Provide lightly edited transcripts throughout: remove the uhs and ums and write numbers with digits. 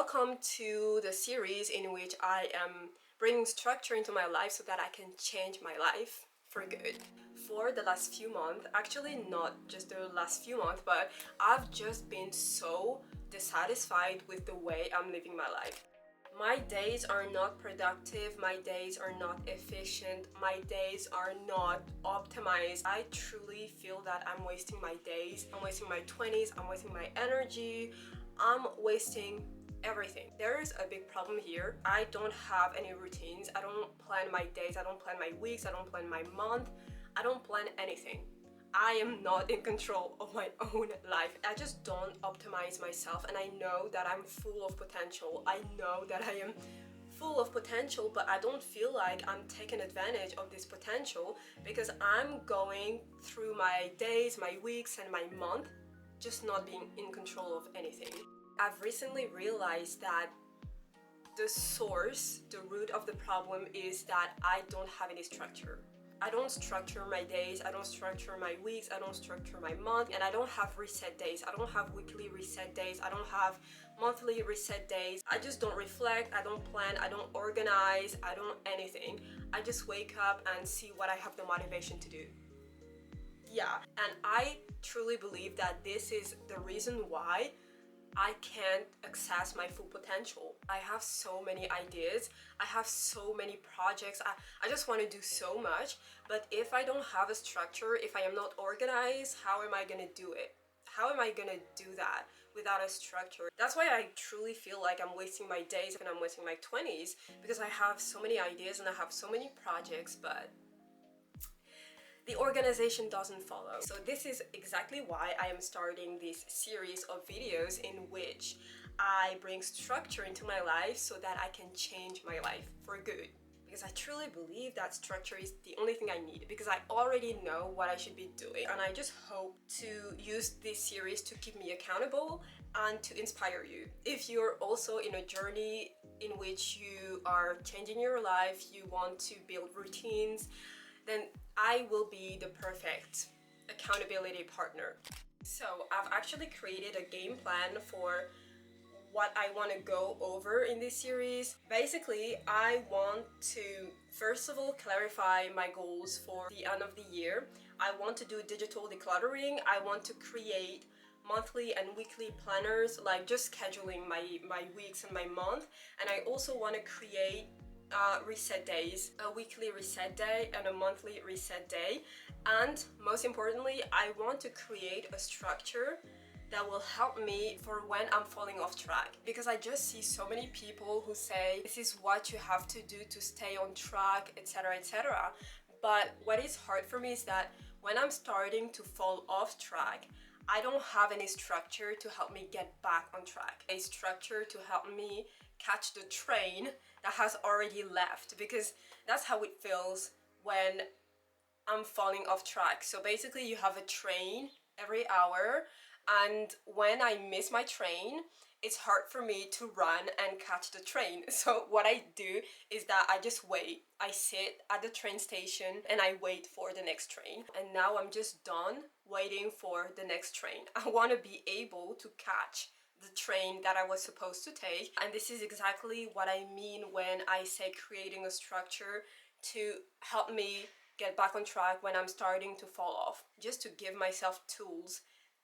welcome to the series in which I am bringing structure into my life so that I can change my life for good. For the last few months, actually not just the last few months, but I've just been so dissatisfied with the way I'm living my life. My days are not productive, my days are not efficient, my days are not optimized. I truly feel that I'm wasting my days, I'm wasting my 20s, I'm wasting my energy, I'm wasting everything. There is a big problem here. I don't have any routines, I don't plan my days, I don't plan my weeks, I don't plan my month, I don't plan anything. I am not in control of my own life. I just don't optimize myself, and I know that I'm full of potential. I know that I am full of potential, but I don't feel like I'm taking advantage of this potential because I'm going through my days, my weeks, and my month just not being in control of anything. I've recently realized that the source, the root of the problem is that I don't have any structure. I don't structure my days, I don't structure my weeks, I don't structure my month, and I don't have reset days. I don't have weekly reset days, I don't have monthly reset days. I just don't reflect, I don't plan, I don't organize, I don't anything. I just wake up and see what I have the motivation to do. Yeah, and I truly believe that this is the reason why I can't access my full potential. I have so many ideas, I have so many projects, I just want to do so much, but if I don't have a structure, if I am not organized, how am I gonna do it? How am I gonna do that without a structure? That's why I truly feel like I'm wasting my days and I'm wasting my 20s, because I have so many ideas and I have so many projects, but the organization doesn't follow. So this is exactly why I am starting this series of videos in which I bring structure into my life so that I can change my life for good. Because I truly believe that structure is the only thing I need, because I already know what I should be doing, and I just hope to use this series to keep me accountable and to inspire you. If you're also in a journey in which you are changing your life, you want to build routines, then I will be the perfect accountability partner. So I've actually created a game plan for what I want to go over in this series. Basically, I want to first of all clarify my goals for the end of the year. I want to do digital decluttering. I want to create monthly and weekly planners, like just scheduling my weeks and my month. And I also want to create reset days, a weekly reset day and a monthly reset day. And most importantly, I want to create a structure that will help me for when I'm falling off track, because I just see so many people who say this is what you have to do to stay on track, etc., etc. But what is hard for me is that when I'm starting to fall off track, I don't have any structure to help me get back on track, a structure to help me catch the train that has already left, because that's how it feels when I'm falling off track. So basically you have a train every hour, and when I miss my train, it's hard for me to run and catch the train. So what I do is that I just wait. I sit at the train station and I wait for the next train. And now I'm just done waiting for the next train. I want to be able to catch the train that I was supposed to take. And this is exactly what I mean when I say creating a structure to help me get back on track when I'm starting to fall off. Just to give myself tools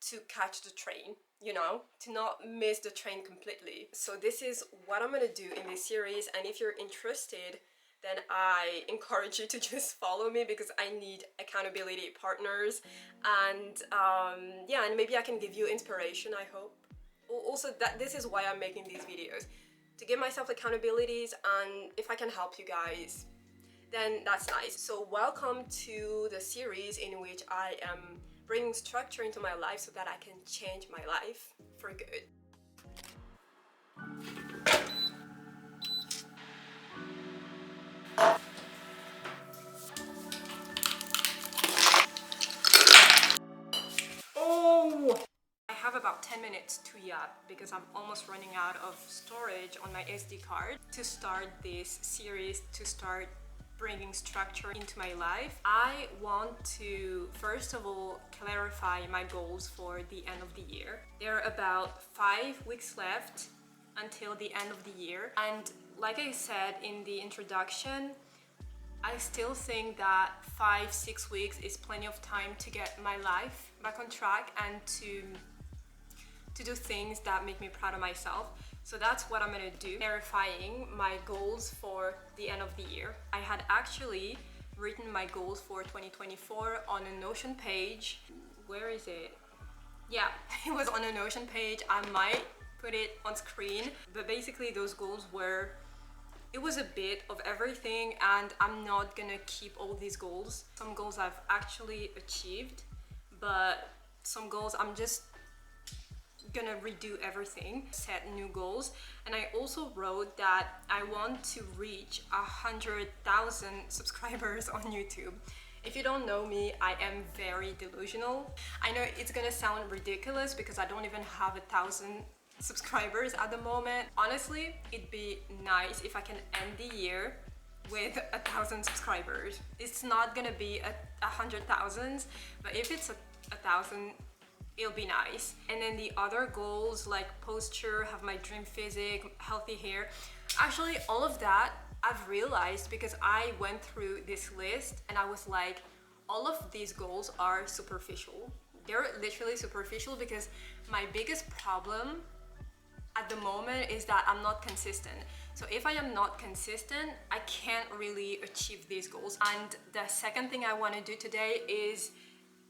to catch the train, you know, to not miss the train completely. So this is what I'm gonna do in this series, and if you're interested, then I encourage you to just follow me, because I need accountability partners. And yeah, and maybe I can give you inspiration, I hope. Also, that this is why I'm making these videos, to give myself accountabilities, and if I can help you guys, then that's nice. So welcome to the series in which I am bringing structure into my life so that I can change my life for good. Oh! I have about 10 minutes to yap because I'm almost running out of storage on my SD card to start this series, to start bringing structure into my life. I want to first of all clarify my goals for the end of the year. There are about 5 weeks left until the end of the year. And like I said in the introduction, I still think that 5-6 weeks is plenty of time to get my life back on track and to do things that make me proud of myself. So that's what I'm gonna do, clarifying my goals for the end of the year. I had actually written my goals for 2024 on a Notion page. Where is it? Yeah, it was on a Notion page. I might put it on screen, but basically those goals were, it was a bit of everything, and I'm not gonna keep all these goals. Some goals I've actually achieved, but some goals I'm just gonna redo everything, set new goals. And I also wrote that I want to reach 100,000 subscribers on YouTube. If you don't know me, I am very delusional. I know it's gonna sound ridiculous because I don't even have 1,000 subscribers at the moment. Honestly, it'd be nice if I can end the year with 1,000 subscribers. It's not gonna be 100,000, but if it's 1,000, it'll be nice. And then the other goals like posture, have my dream physique, healthy hair, actually all of that I've realized because I went through this list and I was like, all of these goals are superficial. They're literally superficial because my biggest problem at the moment is that I'm not consistent. So if I am not consistent, I can't really achieve these goals. And the second thing I want to do today is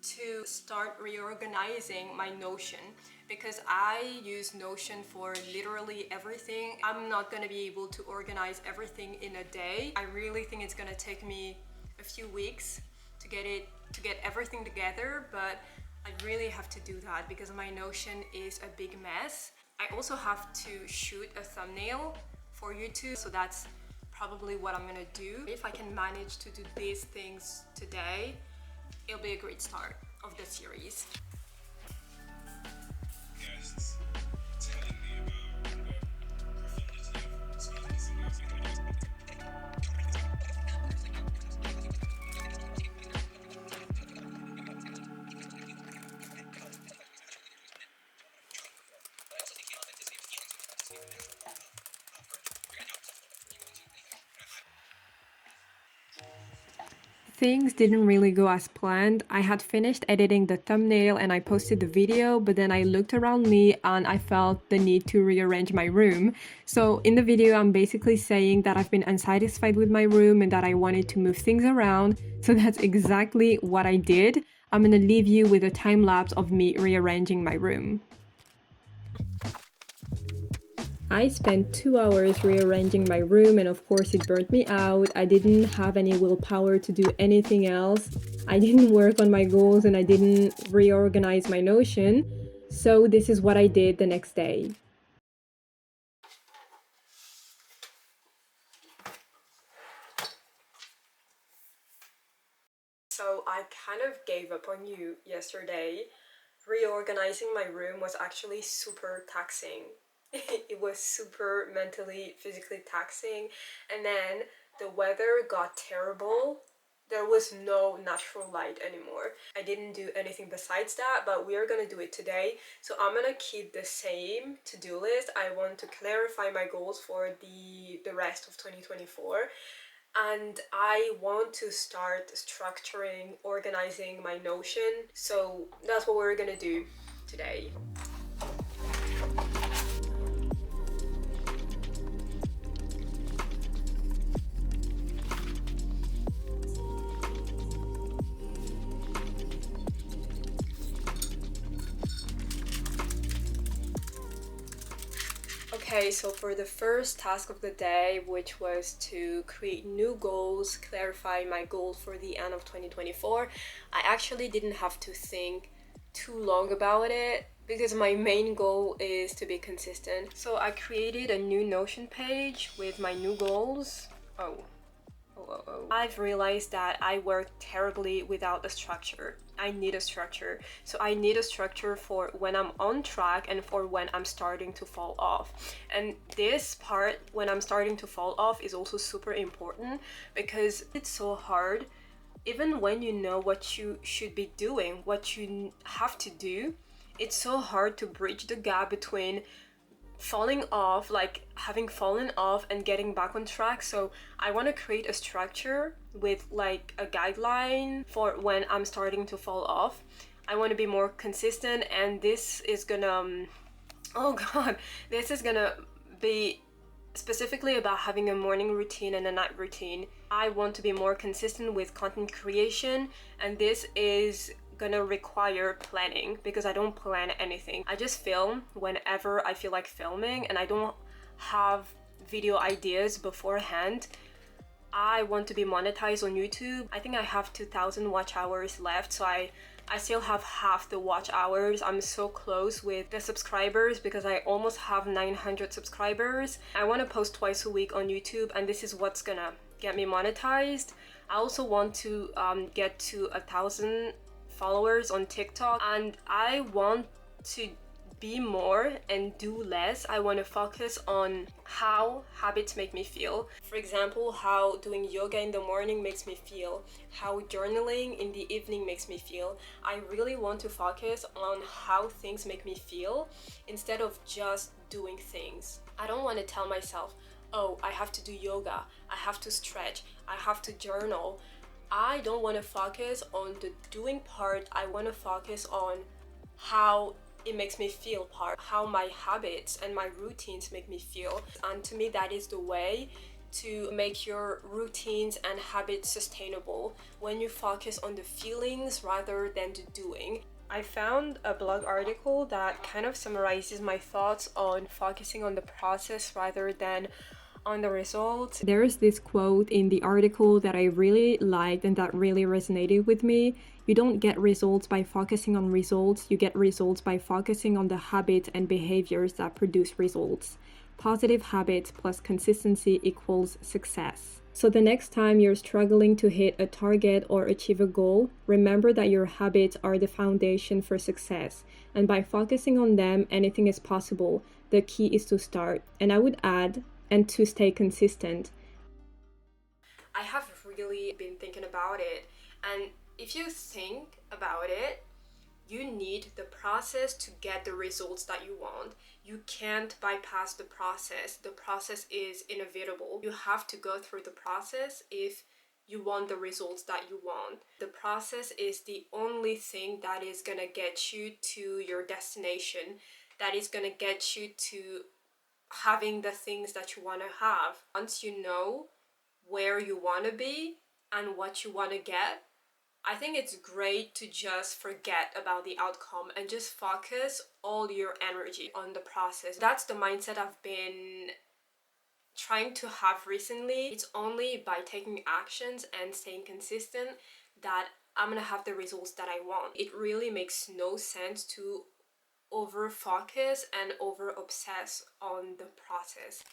to start reorganizing my Notion, because I use Notion for literally everything. I'm not gonna be able to organize everything in a day. I really think it's gonna take me a few weeks to get everything together, but I really have to do that because my Notion is a big mess. I also have to shoot a thumbnail for YouTube, so that's probably what I'm gonna do. If I can manage to do these things today, it'll be a great start of the series. Guests telling me about the profundity of speaking. Things didn't really go as planned. I had finished editing the thumbnail and I posted the video, but then I looked around me and I felt the need to rearrange my room. So in the video, I'm basically saying that I've been unsatisfied with my room and that I wanted to move things around. So that's exactly what I did. I'm gonna leave you with a time lapse of me rearranging my room. I spent 2 hours rearranging my room and of course it burnt me out. I didn't have any willpower to do anything else. I didn't work on my goals and I didn't reorganize my Notion. So this is what I did the next day. So I kind of gave up on you yesterday. Reorganizing my room was actually super taxing. It was super mentally, physically taxing. And then the weather got terrible. There was no natural light anymore. I didn't do anything besides that, but we are gonna do it today. So I'm gonna keep the same to-do list. I want to clarify my goals for the rest of 2024. And I want to start structuring, organizing my Notion. So that's what we're gonna do today. Okay, so for the first task of the day, which was to create new goals, clarify my goal for the end of 2024, I actually didn't have to think too long about it because my main goal is to be consistent. So I created a new Notion page with my new goals. I've realized that I work terribly without a structure. I need a structure. So I need a structure for when I'm on track and for when I'm starting to fall off. And this part, when I'm starting to fall off, is also super important because it's so hard. Even when you know what you should be doing, what you have to do, it's so hard to bridge the gap between falling off, like having fallen off and getting back on track. So I want to create a structure with like a guideline for when I'm starting to fall off. I want to be more consistent, and this is gonna oh god, this is gonna be specifically about having a morning routine and a night routine. I want to be more consistent with content creation, and this is gonna require planning because I don't plan anything. I just film whenever I feel like filming, and I don't have video ideas beforehand. I want to be monetized on YouTube. I think I have 2,000 watch hours left, so I still have half the watch hours. I'm so close with the subscribers because I almost have 900 subscribers. I want to post twice a week on YouTube, and this is what's gonna get me monetized. I also want to get to 1,000 followers on TikTok, and I want to be more and do less. I want to focus on how habits make me feel. For example, how doing yoga in the morning makes me feel, how journaling in the evening makes me feel. I really want to focus on how things make me feel instead of just doing things. I don't want to tell myself, oh, I have to do yoga, I have to stretch, I have to journal. I don't want to focus on the doing part. I want to focus on how it makes me feel part, how my habits and my routines make me feel. And to me, that is the way to make your routines and habits sustainable, when you focus on the feelings rather than the doing. I found a blog article that kind of summarizes my thoughts on focusing on the process rather than on the results. There's this quote in the article that I really liked and that really resonated with me. You don't get results by focusing on results, you get results by focusing on the habits and behaviors that produce results. Positive habits plus consistency equals success. So the next time you're struggling to hit a target or achieve a goal, remember that your habits are the foundation for success. And by focusing on them, anything is possible. The key is to start. And I would add, and to stay consistent. I have really been thinking about it, and if you think about it, you need the process to get the results that you want. You can't bypass the process. The process is inevitable. You have to go through the process if you want the results that you want. The process is the only thing that is gonna get you to your destination, that is gonna get you to having the things that you want to have. Once you know where you want to be and what you want to get, I think it's great to just forget about the outcome and just focus all your energy on the process. That's the mindset I've been trying to have recently. It's only by taking actions and staying consistent that I'm gonna have the results that I want. It really makes no sense to over focus and over obsess on the process.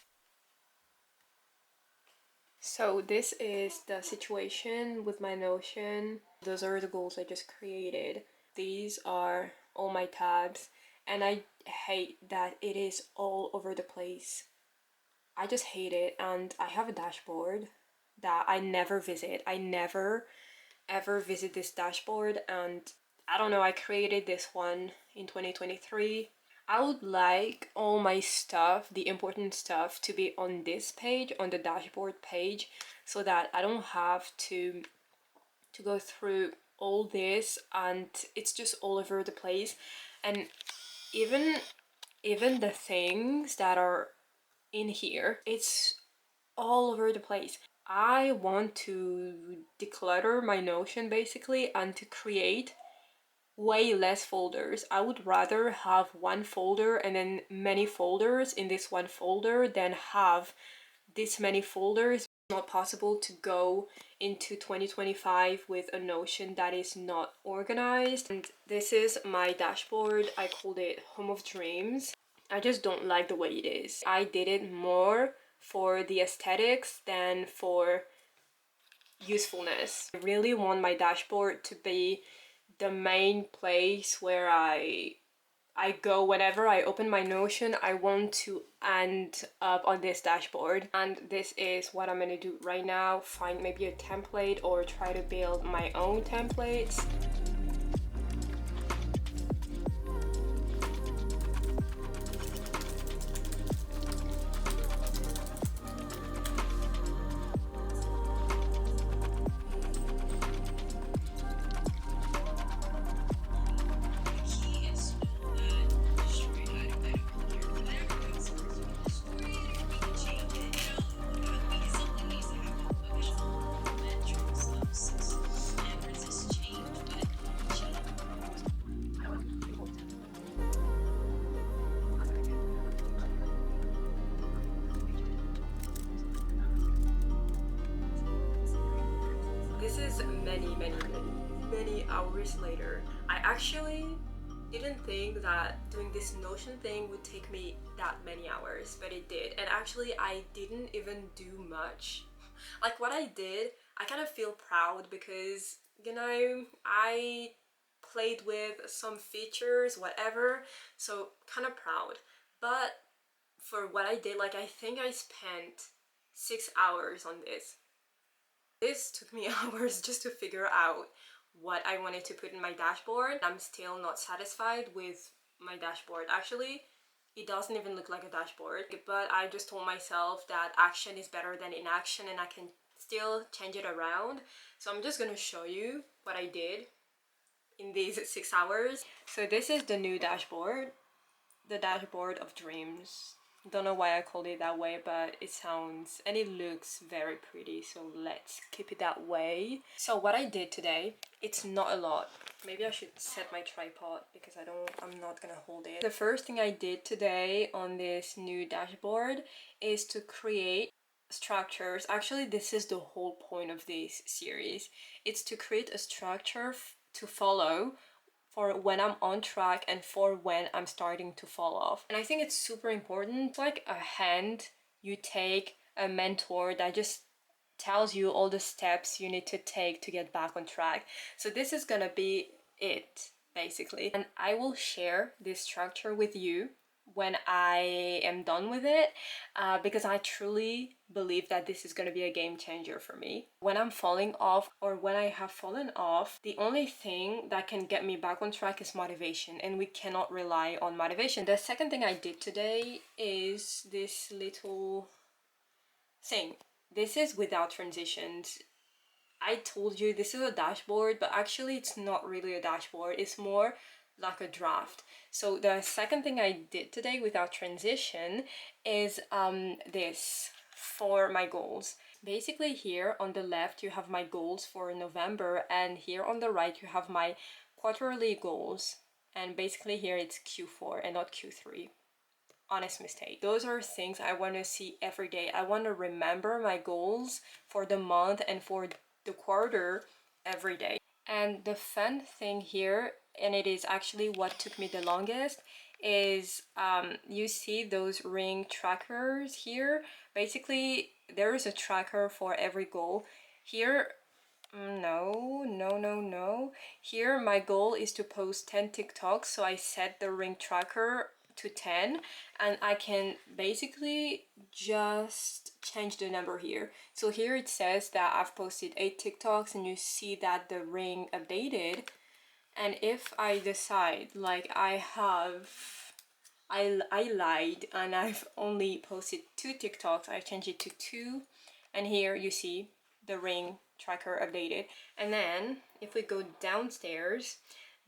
So this is the situation with my Notion. Those are the goals I just created. These are all my tabs, and I hate that it is all over the place. I just hate it. And I have a dashboard that I never visit. I never ever visit this dashboard, and I don't know, I created this one in 2023. I would like all my stuff, the important stuff, to be on this page, on the dashboard page, so that I don't have to go through all this and it's just all over the place. And even the things that are in here, it's all over the place. I want to declutter my Notion basically and to create way less folders. I would rather have one folder and then many folders in this one folder than have this many folders. It's not possible to go into 2025 with a Notion that is not organized. And this is my dashboard. I called it Home of Dreams. I just don't like the way it is. I did it more for the aesthetics than for usefulness. I really want my dashboard to be the main place where I go whenever I open my Notion. I want to end up on this dashboard, and this is what I'm gonna do right now. Find maybe a template or try to build my own templates. is many hours later. I actually didn't think that doing this Notion thing would take me that many hours, but it did. And actually I didn't even do much. Like what I did, I kind of feel proud because, you know, I played with some features, whatever, so kind of proud. But for what I did, like I think I spent 6 hours on this. This took me hours just to figure out what I wanted to put in my dashboard. I'm still not satisfied with my dashboard. Actually, it doesn't even look like a dashboard, but I just told myself that action is better than inaction and I can still change it around. So I'm just gonna show you what I did in these 6 hours. So this is the new dashboard, the dashboard of dreams. Don't know why I called it that way, but it sounds and it looks very pretty, so let's keep it that way. So what I did today, it's not a lot. Maybe I should set my tripod because I'm not gonna hold it. The first thing I did today on this new dashboard is to create structures. Actually, this is the whole point of this series. It's to create a structure to follow for when I'm on track and for when I'm starting to fall off. And I think it's super important. It's like a hand you take, a mentor that just tells you all the steps you need to take to get back on track. So this is gonna be it, basically. And I will share this structure with you when I am done with it, because I truly believe that this is going to be a game changer for me. When I'm falling off or when I have fallen off, the only thing that can get me back on track is motivation, and we cannot rely on motivation. The second thing I did today is this little thing. This is without transitions. I told you this is a dashboard, but actually it's not really a dashboard. It's more like a draft. So the second thing I did today without transition is this for my goals. Basically here on the left you have my goals for November, and here on the right you have my quarterly goals, and basically here it's Q4 and not Q3. Honest mistake. Those are things I want to see every day. I want to remember my goals for the month and for the quarter every day. And the fun thing here, and it is actually what took me the longest, is you see those ring trackers here. Basically there is a tracker for every goal. Here no. Here my goal is to post 10 TikToks, so I set the ring tracker to 10, and I can basically just change the number here. So here it says that I've posted 8 TikToks, and you see that the ring updated. And if I decide like I lied and I've only posted 2 TikToks, I change it to 2, and here you see the ring tracker updated. And then if we go downstairs,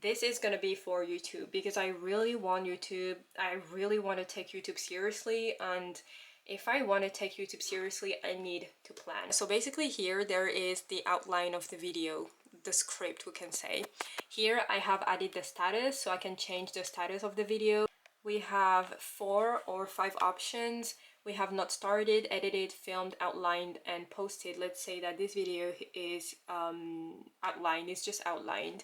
this is gonna be for YouTube, because I really want YouTube. I really want to take YouTube seriously, and if I want to take YouTube seriously, I need to plan. So basically here there is the outline of the video, the script we can say. Here I have added the status, so I can change the status of the video. We have 4 or 5 options. We have not started, edited, filmed, outlined, and posted. Let's say that this video is outlined, it's just outlined.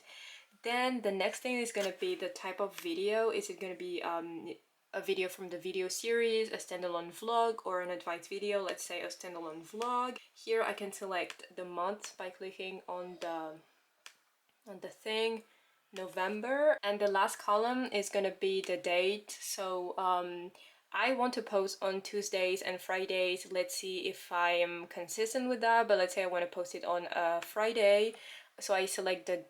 Then the next thing is going to be the type of video. Is it going to be a video from the video series, a standalone vlog, or an advice video? Let's say a standalone vlog. Here I can select the month by clicking on the thing, November, and the last column is going to be the date. So I want to post on Tuesdays and Fridays. Let's see if I am consistent with that, but let's say I want to post it on a Friday. So I select the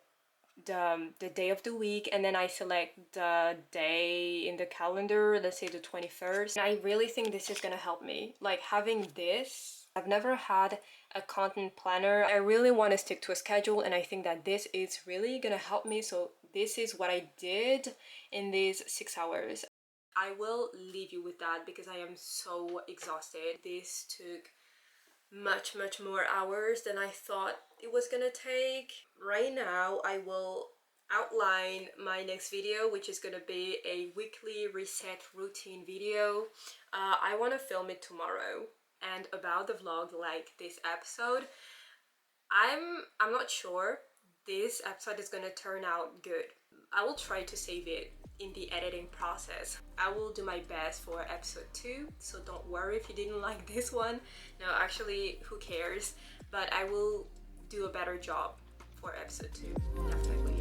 day of the week, and then I select the day in the calendar, let's say the 21st. And I really think this is gonna help me, like having this. I've never had a content planner. I really want to stick to a schedule, and I think that this is really gonna help me. So this is what I did in these 6 hours. I will leave you with that because I am so exhausted. This took much more hours than I thought it was gonna take. Right now I will outline my next video, which is gonna be a weekly reset routine video. I want to film it tomorrow, and about the vlog like this episode, I'm not sure this episode is gonna turn out good. I will try to save it in the editing process. I will do my best for episode 2, so don't worry if you didn't like this one. No, actually, who cares? But I will do a better job for episode 2, definitely.